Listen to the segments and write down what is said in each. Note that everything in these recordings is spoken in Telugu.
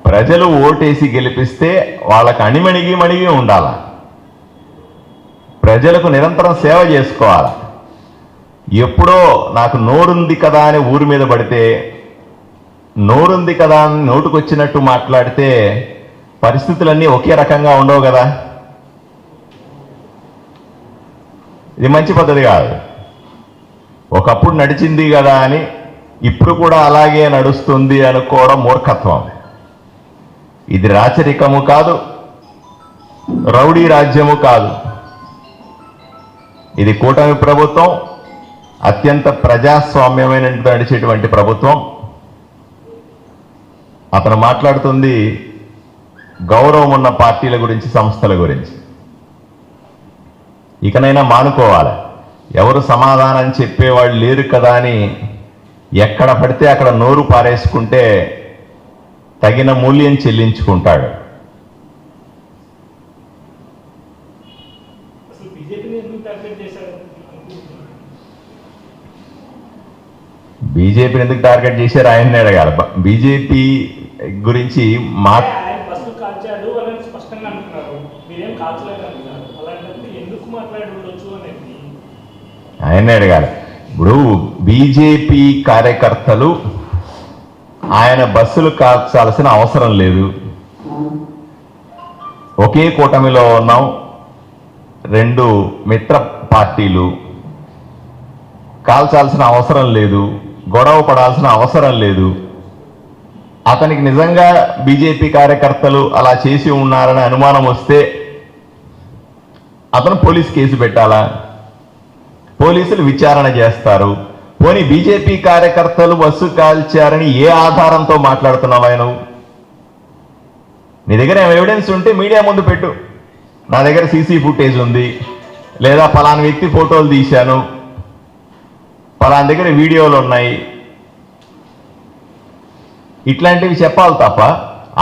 ప్రజలు ఓటేసి గెలిపిస్తే వాళ్ళకి అణిమణిగి మణిగి ఉండాల, ప్రజలకు నిరంతరం సేవ చేసుకోవాలి. ఎప్పుడో నాకు నోరుంది కదా అని ఊరి మీద పడితే, నోరుంది కదా అని నోటుకొచ్చినట్టు మాట్లాడితే పరిస్థితులన్నీ ఒకే రకంగా ఉండవు కదా. ఇది మంచి పద్ధతి కాదు. ఒకప్పుడు నడిచింది కదా అని ఇప్పుడు కూడా అలాగే నడుస్తుంది అనుకోవడం మూర్ఖత్వం. ఇది రాచరికము కాదు, రౌడీ రాజ్యము కాదు. ఇది కూటమి ప్రభుత్వం, అత్యంత ప్రజాస్వామ్యమైన నడిచేటువంటి ప్రభుత్వం. అతను మాట్లాడుతుంది గౌరవం ఉన్న పార్టీల గురించి, సంస్థల గురించి. ఇకనైనా మానుకోవాలి. ఎవరు సమాధానం చెప్పేవాళ్ళు లేరు కదా అని ఎక్కడ పడితే అక్కడ నోరు పారేసుకుంటే తగిన మూల్యం చెల్లించుకుంటాడు. బీజేపీని ఎందుకు టార్గెట్ చేశారు ఆయన్ని అడగాలి. బీజేపీ గురించి ఆయన్నే అడగాలి. ఇప్పుడు బీజేపీ కార్యకర్తలు ఆయన బస్సులు కాల్చాల్సిన అవసరం లేదు. ఒకే కూటమిలో ఉన్నాం, 2 మిత్ర పార్టీలు, కాల్చాల్సిన అవసరం లేదు, గొడవ పడాల్సిన అవసరం లేదు. అతనికి నిజంగా బీజేపీ కార్యకర్తలు అలా చేసి ఉన్నారని అనుమానం వస్తే అతను పోలీస్ కేసు పెట్టాలా, పోలీసులు విచారణ చేస్తారు. పోనీ బీజేపీ కార్యకర్తలు బస్సు కాల్చారని ఏ ఆధారంతో మాట్లాడుతున్నావు ఆయన? నీ దగ్గర ఎవిడెన్స్ ఉంటే మీడియా ముందు పెట్టు. నా దగ్గర సీసీ ఫుటేజ్ ఉంది, లేదా పలానా వ్యక్తి ఫోటోలు తీశాను, పలానా దగ్గర వీడియోలు ఉన్నాయి, ఇట్లాంటివి చెప్పాలి తప్ప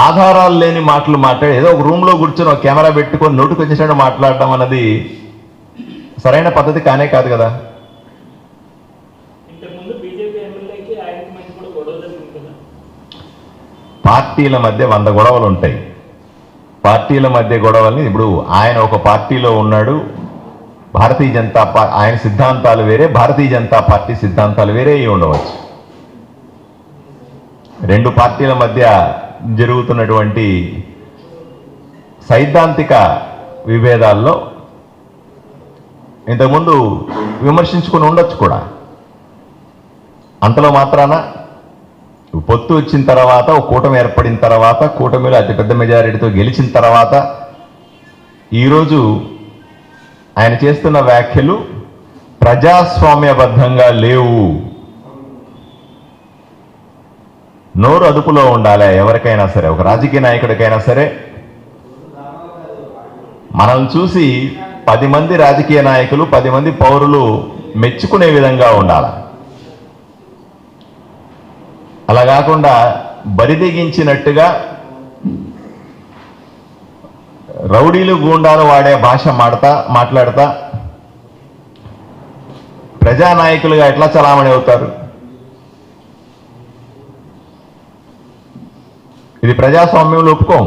ఆధారాలు లేని మాటలు మాట్లాడి ఏదో ఒక రూమ్లో కూర్చొని ఒక కెమెరా పెట్టుకొని నోటుకు వచ్చేసినట్టు మాట్లాడటం అన్నది సరైన పద్ధతి కానే కాదు కదా. పార్టీల మధ్య 100 గొడవలు ఉంటాయి. పార్టీల మధ్య గొడవల్ని ఇప్పుడు ఆయన ఒక పార్టీలో ఉన్నాడు, భారతీయ జనతా పార్టీ ఆయన సిద్ధాంతాలు వేరే, భారతీయ జనతా పార్టీ సిద్ధాంతాలు వేరే ఉండవచ్చు. 2 పార్టీల మధ్య జరుగుతున్నటువంటి సైద్ధాంతిక విభేదాల్లో ఇంతకుముందు విమర్శించుకుని ఉండొచ్చు కూడా. అంతలో మాత్రాన పొత్తు వచ్చిన తర్వాత, ఒక కూటమి ఏర్పడిన తర్వాత, కూటమిలో అతిపెద్ద మెజారిటీతో గెలిచిన తర్వాత ఈరోజు ఆయన చేస్తున్న వ్యాఖ్యలు ప్రజాస్వామ్యబద్ధంగా లేవు. నోరు అదుపులో ఉండాలి ఎవరికైనా సరే, ఒక రాజకీయ నాయకుడికైనా సరే. మనల్ని చూసి 10 మంది రాజకీయ నాయకులు, 10 మంది పౌరులు మెచ్చుకునే విధంగా ఉండాలి. అలా కాకుండా బరిదెగించినట్టుగా రౌడీలు, గూండాలు వాడే భాష మాట్లాడతా ప్రజానాయకులుగా ఎట్లా చలామణి అవుతారు? ఇది ప్రజాస్వామ్యంలో ఒప్పుకోం,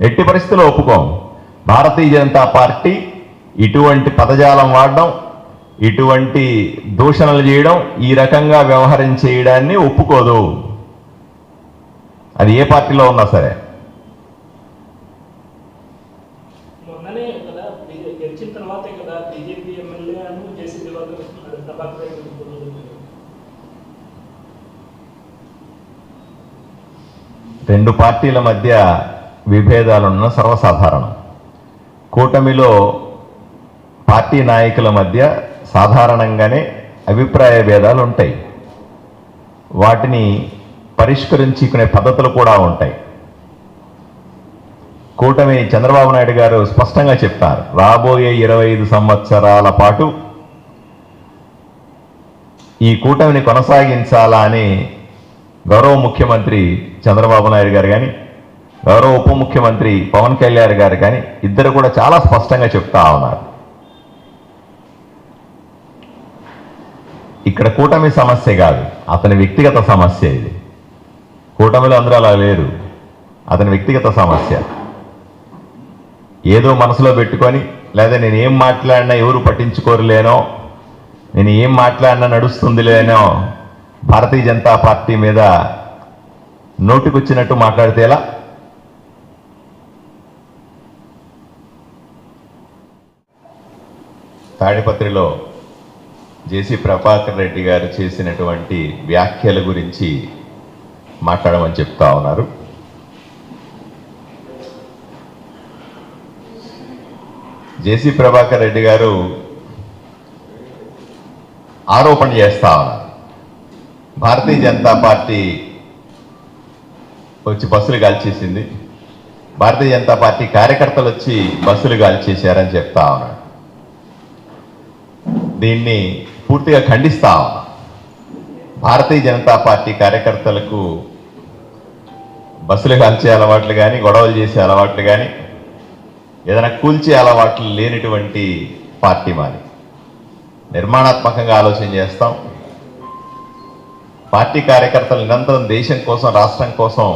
ఎట్టి పరిస్థితుల్లో ఒప్పుకోం. భారతీయ జనతా పార్టీ ఇటువంటి పదజాలం వాడడం, ఇటువంటి దూషణలు చేయడం, ఈ రకంగా వ్యవహారం చేయడాన్ని ఒప్పుకోదు. అది ఏ పార్టీలో ఉన్నా సరే. రెండు పార్టీల మధ్య విభేదాలున్న సర్వసాధారణం. కూటమిలో పార్టీ నాయకుల మధ్య సాధారణంగానే అభిప్రాయ భేదాలు ఉంటాయి. వాటిని పరిష్కరించుకునే పద్ధతులు కూడా ఉంటాయి. కూటమి చంద్రబాబు నాయుడు గారు స్పష్టంగా చెప్తారు, రాబోయే 25 సంవత్సరాల పాటు ఈ కూటమిని కొనసాగించాలా అని గౌరవ ముఖ్యమంత్రి చంద్రబాబు నాయుడు గారు కానీ, గౌరవ ఉప ముఖ్యమంత్రి పవన్ కళ్యాణ్ గారు కానీ ఇద్దరు కూడా చాలా స్పష్టంగా చెప్తా ఉన్నారు. ఇక్కడ కూటమి సమస్య కాదు, అతని వ్యక్తిగత సమస్య ఇది. కూటమిలో అందరూ అలా లేరు. అతని వ్యక్తిగత సమస్య. ఏదో మనసులో పెట్టుకొని, లేదా నేను ఏం మాట్లాడినా ఎవరు పట్టించుకోరులేనో, నేను ఏం మాట్లాడినా నడుస్తుంది లేనో భారతీయ జనతా పార్టీ మీద నోటికొచ్చినట్టు మాట్లాడితే ఎలా? తాడిపత్రిలో జేసీ ప్రభాకర్ రెడ్డి గారు చేసినటువంటి వ్యాఖ్యల గురించి మాట్లాడమని చెప్తా ఉన్నారు. జేసీ ప్రభాకర్ రెడ్డి గారు ఆరోపణ చేస్తా ఉన్నారు, భారతీయ జనతా పార్టీ వచ్చి బస్సులు కాల్చేసింది, భారతీయ జనతా పార్టీ కార్యకర్తలు వచ్చి బస్సులు కాల్చేశారని చెప్తా ఉన్నాడు. దీన్ని పూర్తిగా ఖండిస్తా ఉన్నా. భారతీయ జనతా పార్టీ కార్యకర్తలకు బస్సులు కాల్చే అలవాట్లు కానీ, గొడవలు చేసే అలవాట్లు కానీ, ఏదైనా కూల్చే అలవాట్లు లేనిటువంటి పార్టీ మాది. నిర్మాణాత్మకంగా ఆలోచన చేస్తాం. పార్టీ కార్యకర్తలు నిరంతరం దేశం కోసం, రాష్ట్రం కోసం,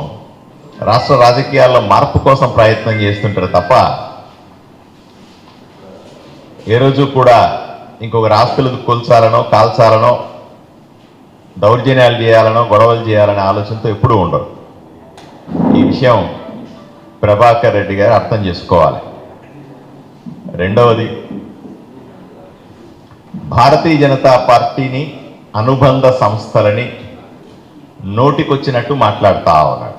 రాష్ట్ర రాజకీయాల్లో మార్పు కోసం ప్రయత్నం చేస్తుంటారు తప్ప ఏ రోజు కూడా ఇంకొక ఆస్తులకు కూల్చాలనో, కాల్చాలనో, దౌర్జన్యాలు చేయాలనో, గొడవలు చేయాలనే ఆలోచనతో ఎప్పుడూ ఉండరు. ఈ విషయం ప్రభాకర్ రెడ్డి గారు అర్థం చేసుకోవాలి. రెండవది, భారతీయ జనతా పార్టీని, అనుబంధ సంస్థలని నోటికొచ్చినట్టు మాట్లాడుతూ ఉన్నాడు.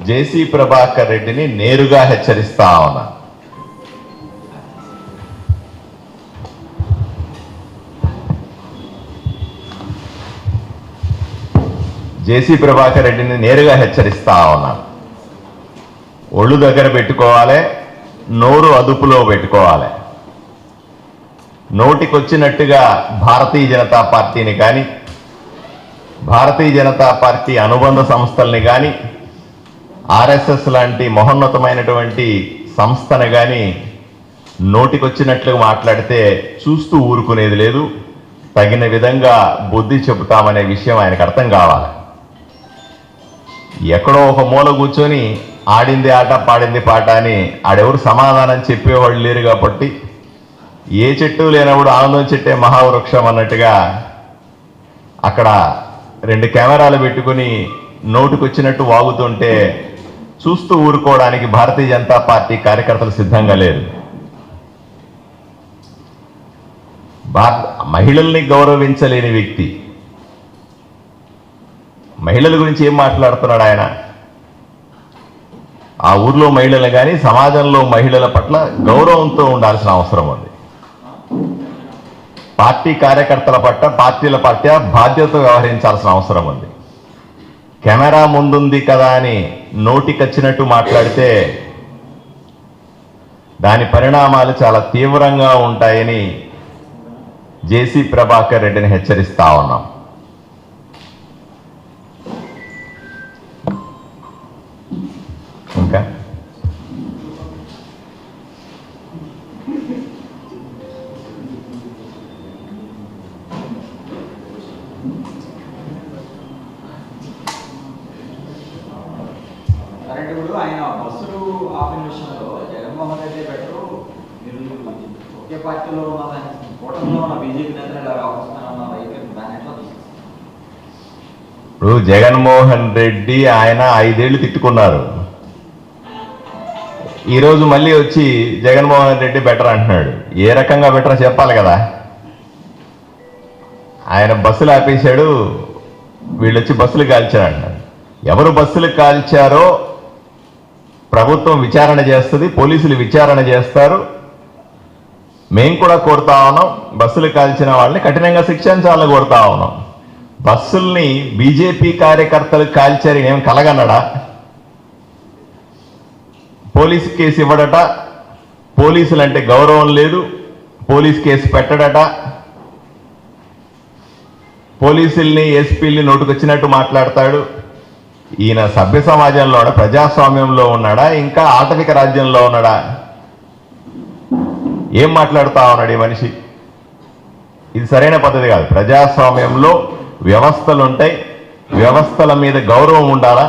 జేసీ ప్రభాకర్ రెడ్డిని నేరుగా హెచ్చరిస్తా ఉన్నాను. జేసీ ప్రభాకర్ రెడ్డిని నేరుగా హెచ్చరిస్తా ఉన్నాను. ఒళ్ళు దగ్గర పెట్టుకోవాలి, నోరు అదుపులో పెట్టుకోవాలి. నోటికొచ్చినట్టుగా భారతీయ జనతా పార్టీని కానీ, భారతీయ జనతా పార్టీ అనుబంధ సంస్థల్ని కానీ, ఆర్ఎస్ఎస్ లాంటి మహోన్నతమైనటువంటి సంస్థను కానీ నోటికొచ్చినట్లుగా మాట్లాడితే చూస్తూ ఊరుకునేది లేదు. తగిన విధంగా బుద్ధి చెబుతామనే విషయం ఆయనకు అర్థం కావాలి. ఎక్కడో ఒక మూల కూర్చొని ఆడింది ఆట, పాడింది పాట అని ఆడెవరు సమాధానం చెప్పేవాళ్ళు లేరు. కాబట్టి ఏ చెట్టు లేనప్పుడు ఆనందం చెట్టే మహావృక్షం అన్నట్టుగా అక్కడ 2 కెమెరాలు పెట్టుకుని నోటుకొచ్చినట్టు వాగుతుంటే చూస్తూ ఊరుకోవడానికి భారతీయ జనతా పార్టీ కార్యకర్తలు సిద్ధంగా లేరు. మహిళల్ని గౌరవించలేని వ్యక్తి, మహిళల గురించి ఏం మాట్లాడుతున్నాడు ఆయన? ఆ ఊర్లో మహిళలు కానీ, సమాజంలో మహిళల పట్ల గౌరవంతో ఉండాల్సిన అవసరం ఉంది. పార్టీ కార్యకర్తల పట్ల, పార్టీల పట్ల బాధ్యతతో వ్యవహరించాల్సిన అవసరం ఉంది. కెమెరా ముందుంది కదా అని నోటికొచ్చినట్టు మాట్లాడితే దాని పరిణామాలు చాలా తీవ్రంగా ఉంటాయని జేసీ ప్రభాకర్ రెడ్డిని హెచ్చరిస్తా ఉన్నాం. ఇంకా ఇప్పుడు ఆయన బస్సులు ఆపిన విషయంలో జగన్మోహన్ రెడ్డి పెట్టరు, మీరు ఒకే పార్టీలో ఉన్న కూటమిలో ఉన్న బీజేపీ నేతలు ఇలా వ్యవహరిస్తారన్న వైఖరి దాన్ని ఎట్లా తీసుకొస్తారు? ఇప్పుడు జగన్మోహన్ రెడ్డి ఆయన 5 ఏళ్ళు తిట్టుకున్నారు. ఈరోజు మళ్ళీ వచ్చి జగన్మోహన్ రెడ్డి బెటర్ అంటున్నాడు. ఏ రకంగా బెటర్ చెప్పాలి కదా. ఆయన బస్సులు ఆపేశాడు, వీళ్ళొచ్చి బస్సులు కాల్చారు అంటున్నారు. ఎవరు బస్సులు కాల్చారో ప్రభుత్వం విచారణ చేస్తుంది, పోలీసులు విచారణ చేస్తారు. మేము కూడా కోరుతా ఉన్నాం, బస్సులు కాల్చిన వాళ్ళని కఠినంగా శిక్షించాలని కోరుతా ఉన్నాం. బస్సుల్ని బీజేపీ కార్యకర్తలు కాల్చారు ఏం కలగన్నాడా? పోలీసు కేసు ఇవ్వడట, పోలీసులంటే గౌరవం లేదు, పోలీసు కేసు పెట్టడట, పోలీసుల్ని ఎస్పీల్ని నోటుకొచ్చినట్టు మాట్లాడతాడు. ఈయన సభ్య సమాజంలో ప్రజాస్వామ్యంలో ఉన్నాడా, ఇంకా ఆటవిక రాజ్యంలో ఉన్నాడా? ఏం మాట్లాడుతా ఉన్నాడు ఈ మనిషి? ఇది సరైన పద్ధతి కాదు. ప్రజాస్వామ్యంలో వ్యవస్థలు ఉంటాయి, వ్యవస్థల మీద గౌరవం ఉండాలా.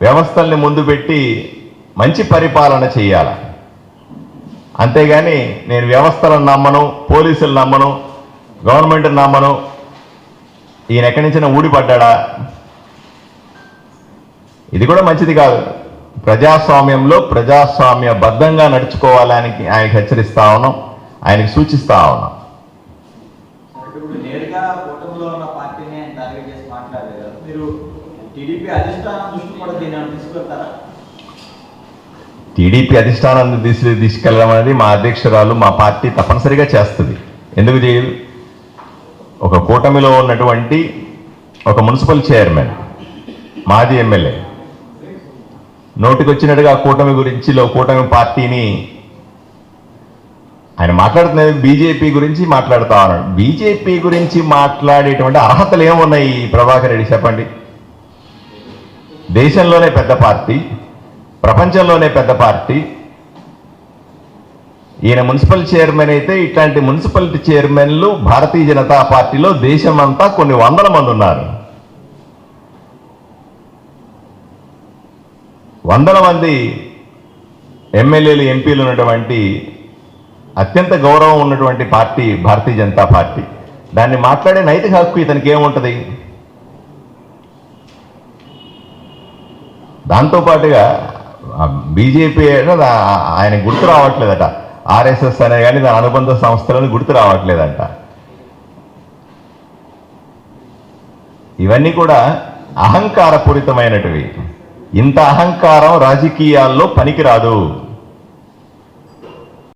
వ్యవస్థల్ని ముందు పెట్టి మంచి పరిపాలన చేయాలి. అంతేగాని నేను వ్యవస్థలను నమ్మను, పోలీసులు నమ్మను, గవర్నమెంట్ని నమ్మను, ఈయన ఎక్కడి నుంచిన ఊడిపడ్డా, ఇది కూడా మంచిది కాదు. ప్రజాస్వామ్యంలో ప్రజాస్వామ్యబద్ధంగా నడుచుకోవాలని ఆయనకు హెచ్చరిస్తా ఉన్నాం, ఆయనకు సూచిస్తా ఉన్నాం. ఇప్పుడు నేరుగా కూటమిలో ఉన్న పార్టీని ఆయన టార్గెట్ చేసి మాట్లాడారు కదా, మీరు టీడీపీ అధిష్టానం దృష్టి కూడా దీన్ని తీసుకెళ్తారా? టీడీపీ అధిష్టానాన్ని తీసుకెళ్ళడం అనేది మా అధ్యక్షురాలు, మా పార్టీ తప్పనిసరిగా చేస్తుంది. ఎందుకు చేయదు? ఒక కూటమిలో ఉన్నటువంటి ఒక మున్సిపల్ చైర్మన్, మాజీ ఎమ్మెల్యే నోటికొచ్చినట్టుగా కూటమి కూటమి పార్టీని ఆయన మాట్లాడుతున్నది బీజేపీ గురించి మాట్లాడుతా ఉన్నాడు. బీజేపీ గురించి మాట్లాడేటువంటి అర్హతలు ఏమున్నాయి ప్రభాకర్ రెడ్డి చెప్పండి? దేశంలోనే పెద్ద పార్టీ, ప్రపంచంలోనే పెద్ద పార్టీ. ఈయన మున్సిపల్ చైర్మన్ అయితే ఇట్లాంటి మున్సిపాలిటీ చైర్మన్లు భారతీయ జనతా పార్టీలో దేశమంతా కొన్ని వందల మంది ఉన్నారు. వందల మంది ఎమ్మెల్యేలు, ఎంపీలు ఉన్నటువంటి అత్యంత గౌరవం ఉన్నటువంటి పార్టీ భారతీయ జనతా పార్టీ. దాన్ని మాట్లాడే నైతిక హక్కు ఇతనికి ఏముంటుంది? దాంతోపాటుగా బీజేపీ ఆయన గుర్తు రావట్లేదట, ఆర్ఎస్ఎస్ అనే కానీ దాని అనుబంధ సంస్థలను గుర్తు రావట్లేదంట. ఇవన్నీ కూడా అహంకారపూరితమైనటివి. ఇంత అహంకారం రాజకీయాల్లో పనికిరాదు.